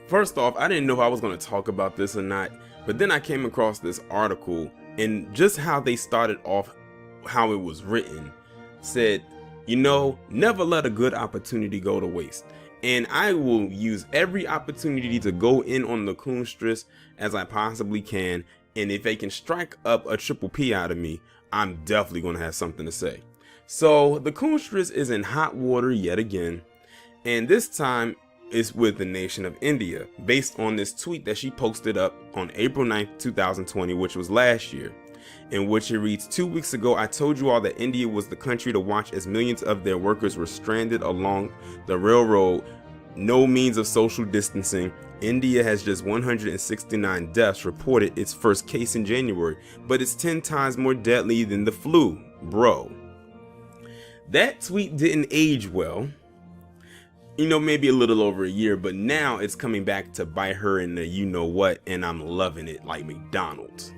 First off, I didn't know if I was going to talk about this or not, but then I came across this article, and just how they started off, how it was written, said, never let a good opportunity go to waste. And I will use every opportunity to go in on the coonstress as I possibly can. And if they can strike up a triple P out of me, I'm definitely going to have something to say. So the coonstress is in hot water yet again. And this time it's with the nation of India, based on this tweet that she posted up on April 9th, 2020, which was last year, in which it reads, 2 weeks ago, I told you all that India was the country to watch as millions of their workers were stranded along the railroad. No means of social distancing. India has just 169 deaths reported, its first case in January, but it's 10 times more deadly than the flu, bro. That tweet didn't age well. Maybe a little over a year, but now it's coming back to bite her in the you-know-what, and I'm loving it like McDonald's.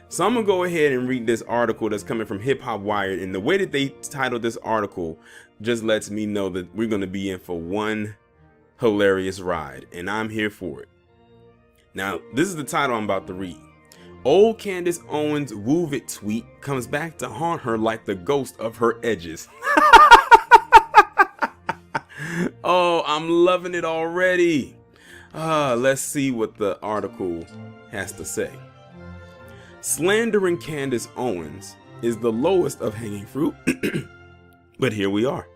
So I'm gonna go ahead and read this article that's coming from Hip Hop Wired, and the way that they titled this article just lets me know that we're gonna be in for one hilarious ride, and I'm here for it. Now, this is the title I'm about to read. Old Candace Owens' Woo It tweet comes back to haunt her like the ghost of her edges. Oh, I'm loving it already. Let's see what the article has to say. Slandering Candace Owens is the lowest of hanging fruit, but here we are.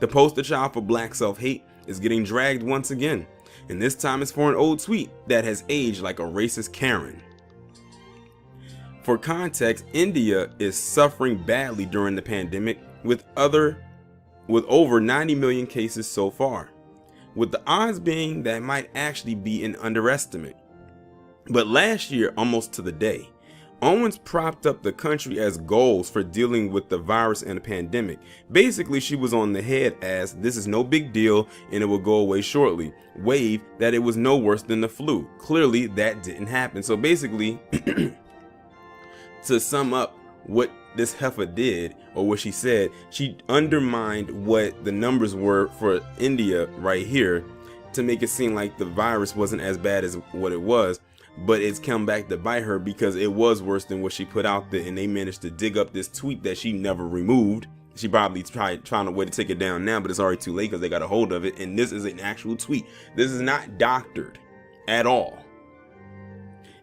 The poster child for black self-hate is getting dragged once again, and this time it's for an old tweet that has aged like a racist Karen. For context, India is suffering badly during the pandemic with over 90 million cases so far, with the odds being that might actually be an underestimate. But last year, almost to the day, Owens propped up the country as goals for dealing with the virus and the pandemic. Basically, she was on the head as this is no big deal and it will go away shortly. Wave that it was no worse than the flu. Clearly, that didn't happen. So basically, to sum up what this heifer did, or what she said, she undermined what the numbers were for India right here to make it seem like the virus wasn't as bad as what it was. But it's come back to bite her because it was worse than what she put out there, and they managed to dig up this tweet that she never removed. She probably trying a way to take it down now, but it's already too late because they got a hold of it, and this is an actual tweet. This is not doctored at all.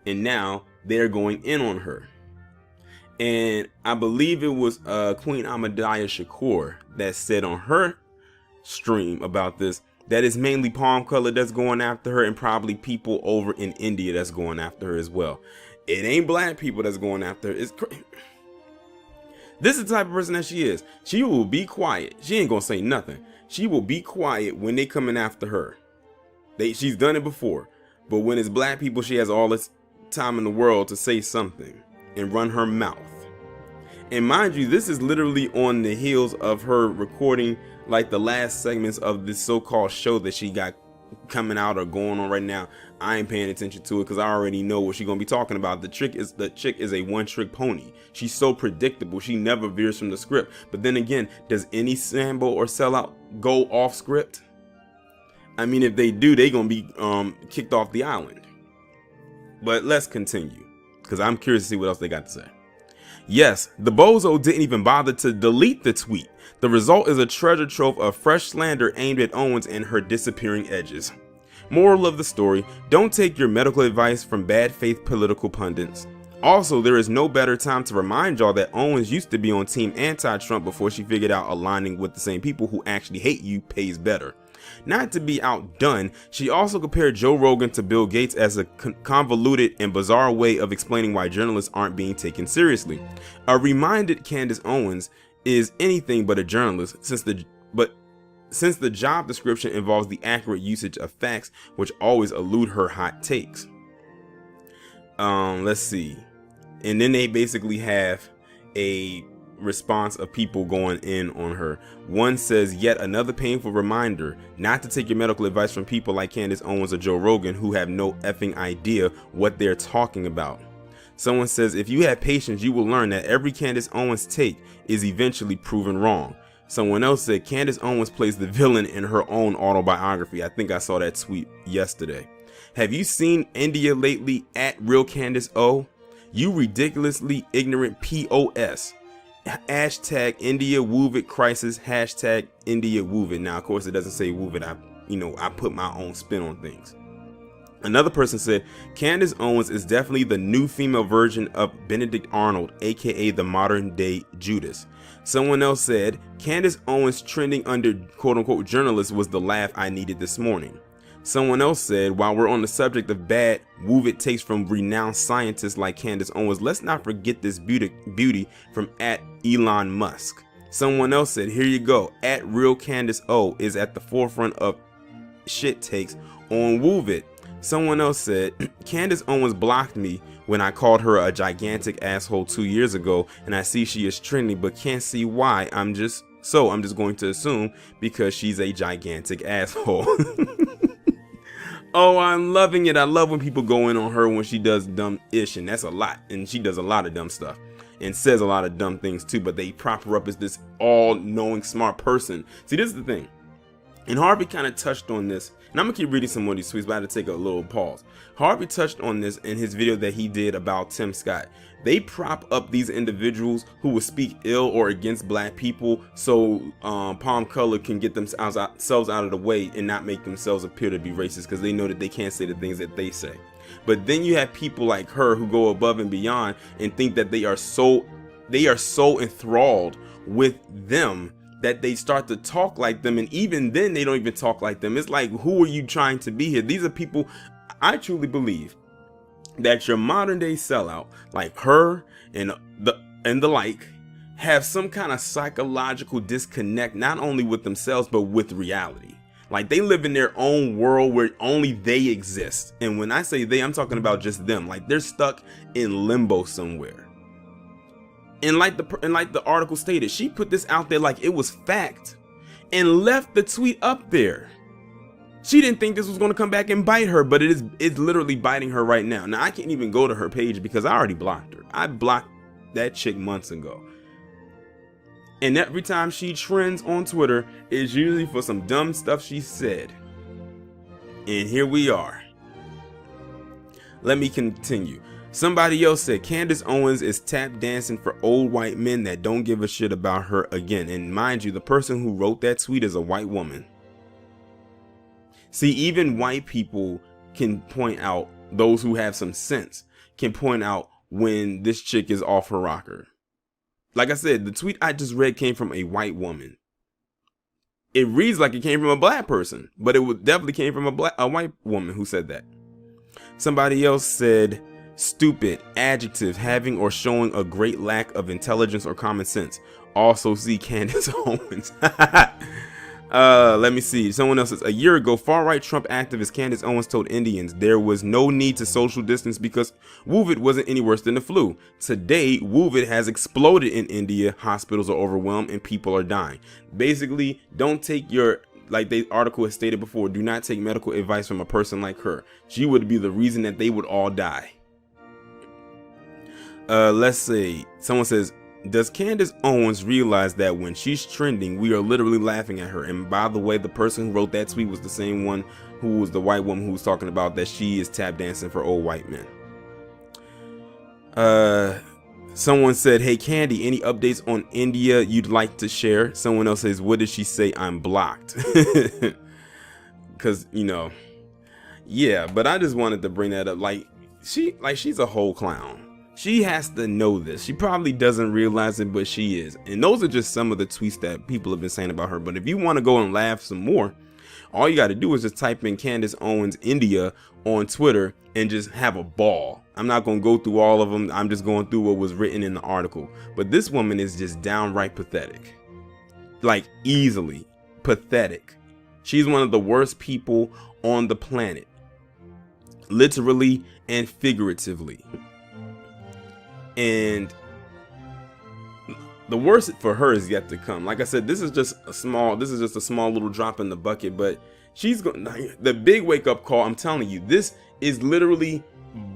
And now they're going in on her. And I believe it was Queen Ahmadiyya Shakur that said on her stream about this that it's mainly Palm Color that's going after her, and probably people over in India that's going after her as well. It ain't black people that's going after her. It's this is the type of person that she is. She will be quiet. She ain't gonna say nothing. She will be quiet when they coming after her. She's done it before, but when it's black people, she has all this time in the world to say something and run her mouth. And mind you, this is literally on the heels of her recording like the last segments of this so-called show that she got coming out or going on right now. I ain't paying attention to it because I already know what she's gonna be talking about. The chick is a one-trick pony. She's so predictable. She never veers from the script. But then again, does any Sambo or sellout go off script? I mean, if they do, they gonna be kicked off the island. But let's continue because I'm curious to see what else they got to say. Yes, the bozo didn't even bother to delete the tweet. The result is a treasure trove of fresh slander aimed at Owens and her disappearing edges. Moral of the story, don't take your medical advice from bad faith political pundits. Also, there is no better time to remind y'all that Owens used to be on team anti-Trump before she figured out aligning with the same people who actually hate you pays better. Not to be outdone, she also compared Joe Rogan to Bill Gates as a convoluted and bizarre way of explaining why journalists aren't being taken seriously. A reminded Candace Owens is anything but a journalist since the job description involves the accurate usage of facts, which always elude her hot takes. Let's see. And then they basically have a response of people going in on her. One says, yet another painful reminder not to take your medical advice from people like Candace Owens or Joe Rogan who have no effing idea what they're talking about. Someone says, if you have patience, you will learn that every Candace Owens take is eventually proven wrong. Someone else said Candace Owens plays the villain in her own autobiography. I think I saw that tweet yesterday. Have you seen India lately at Real Candace O? You ridiculously ignorant POS. Hashtag India Wove crisis. Hashtag India Wove. Now, of course, it doesn't say Wove. I put my own spin on things. Another person said Candace Owens is definitely the new female version of Benedict Arnold, aka the modern day Judas. Someone else said Candace Owens trending under quote unquote journalist was the laugh I needed this morning. Someone else said, while we're on the subject of bad Wove takes from renowned scientists like Candace Owens, let's not forget this beauty from at Elon Musk. Someone else said, here you go, at Real Candace O is at the forefront of shit takes on Wove. Someone else said, Candace Owens blocked me when I called her a gigantic asshole 2 years ago, and I see she is trending, but can't see why. I'm just going to assume because she's a gigantic asshole. Oh, I'm loving it. I love when people go in on her when she does dumb-ish, and that's a lot. And she does a lot of dumb stuff and says a lot of dumb things too, but they prop her up as this all-knowing, smart person. See, this is the thing. And Harvey kind of touched on this, and I'm going to keep reading some more of these tweets, but I had to take a little pause. Harvey touched on this in his video that he did about Tim Scott. They prop up these individuals who will speak ill or against black people so Palm Color can get themselves out of the way and not make themselves appear to be racist because they know that they can't say the things that they say. But then you have people like her who go above and beyond and think that they are so enthralled with them that they start to talk like them, and even then they don't even talk like them. It's like, who are you trying to be here? These are people, I truly believe that your modern day sellout like her and the like have some kind of psychological disconnect, not only with themselves but with reality. Like, they live in their own world where only they exist, and when I say they, I'm talking about just them. Like, they're stuck in limbo somewhere. And like the article stated, she put this out there like it was fact and left the tweet up there. She didn't think this was going to come back and bite her, but it's literally biting her right now. Now, I can't even go to her page because I already blocked her. I blocked that chick months ago. And every time she trends on Twitter, it's usually for some dumb stuff she said. And here we are. Let me continue. Somebody else said Candace Owens is tap dancing for old white men that don't give a shit about her again. And mind you, the person who wrote that tweet is a white woman. See, even white people can point out, those who have some sense can point out when this chick is off her rocker. Like I said, the tweet I just read came from a white woman. It reads like it came from a black person, but it definitely came from a white woman who said that. Somebody else said, stupid, adjective, having or showing a great lack of intelligence or common sense. Also see Candace Owens. Let me see. Someone else says, a year ago, far-right Trump activist Candace Owens told Indians there was no need to social distance because Wove wasn't any worse than the flu. Today, Wove has exploded in India. Hospitals are overwhelmed and people are dying. Basically, don't take like the article has stated before, do not take medical advice from a person like her. She would be the reason that they would all die. Let's see. Someone says, does Candace Owens realize that when she's trending, we are literally laughing at her? And by the way, the person who wrote that tweet was the same one who was the white woman who was talking about that she is tap dancing for old white men. Someone said, hey Candy, any updates on India you'd like to share? Someone else says, what did she say? I'm blocked. Because, yeah, but I just wanted to bring that up. She's a whole clown. She has to know this. She probably doesn't realize it, but she is. And those are just some of the tweets that people have been saying about her. But if you want to go and laugh some more, all you got to do is just type in Candace Owens India on Twitter and just have a ball. I'm not going to go through all of them. I'm just going through what was written in the article. But this woman is just downright pathetic. Like, easily pathetic. She's one of the worst people on the planet. Literally and figuratively. And the worst for her is yet to come. Like I said, this is just a small little drop in the bucket, but she's going, the big wake up call. I'm telling you, this is literally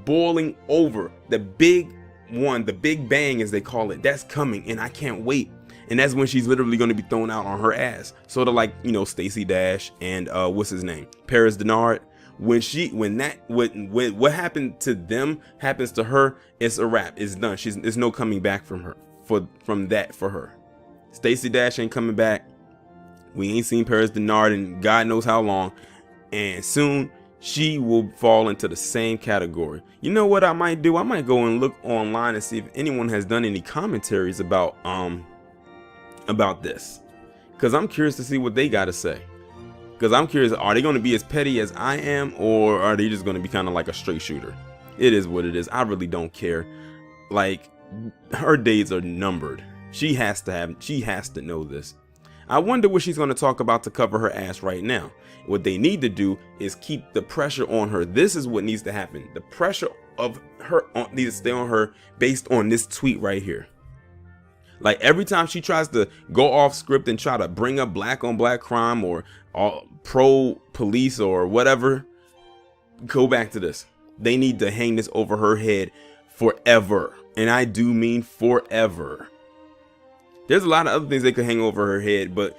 boiling over. The big one, the big bang as they call it, that's coming, and I can't wait. And that's when she's literally going to be thrown out on her ass. Sort of like, you know, Stacey Dash and what's his name, Paris Denard. When what happened to them happens to her, it's a wrap. It's done. There's no coming back from her from that for her. Stacey Dash ain't coming back. We ain't seen Paris Denard in God knows how long, and soon she will fall into the same category. You know what I might do? I might go and look online and see if anyone has done any commentaries about this, because I'm curious to see what they got to say. Because I'm curious, are they going to be as petty as I am, or are they just going to be kind of like a straight shooter? It is what it is. I really don't care. Like, her days are numbered. She has to know this. I wonder what she's going to talk about to cover her ass right now. What they need to do is keep the pressure on her. This is what needs to happen. The pressure of her needs to stay on her based on this tweet right here. Like, every time she tries to go off script and try to bring up black on black crime or pro police or whatever, go back to this. They need to hang this over her head forever. And I do mean forever. There's a lot of other things they could hang over her head, but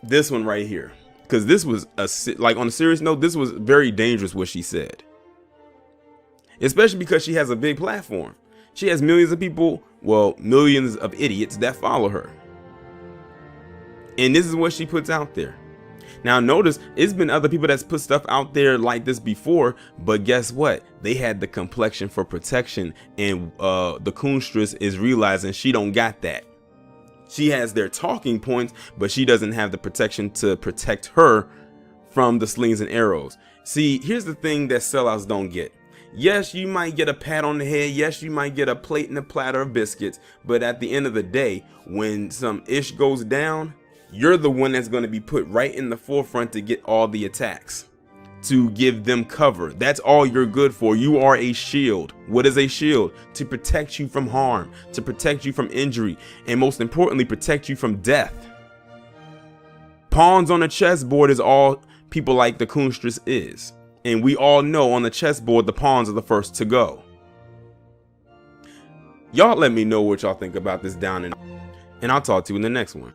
this one right here, because this was on a serious note, this was very dangerous what she said. Especially because she has a big platform. She has millions of people, well, millions of idiots that follow her. And this is what she puts out there. Now notice, it's been other people that's put stuff out there like this before, but guess what? They had the complexion for protection, and the coonstress is realizing she don't got that. She has their talking points, but she doesn't have the protection to protect her from the slings and arrows. See, here's the thing that sellouts don't get. Yes, you might get a pat on the head. Yes, you might get a plate and a platter of biscuits. But at the end of the day, when some ish goes down, you're the one that's going to be put right in the forefront to get all the attacks, to give them cover. That's all you're good for. You are a shield. What is a shield? To protect you from harm, to protect you from injury, and most importantly, protect you from death. Pawns on a chessboard is all people like the coonstress is. And we all know on the chessboard, the pawns are the first to go. Y'all let me know what y'all think about this down, and I'll talk to you in the next one.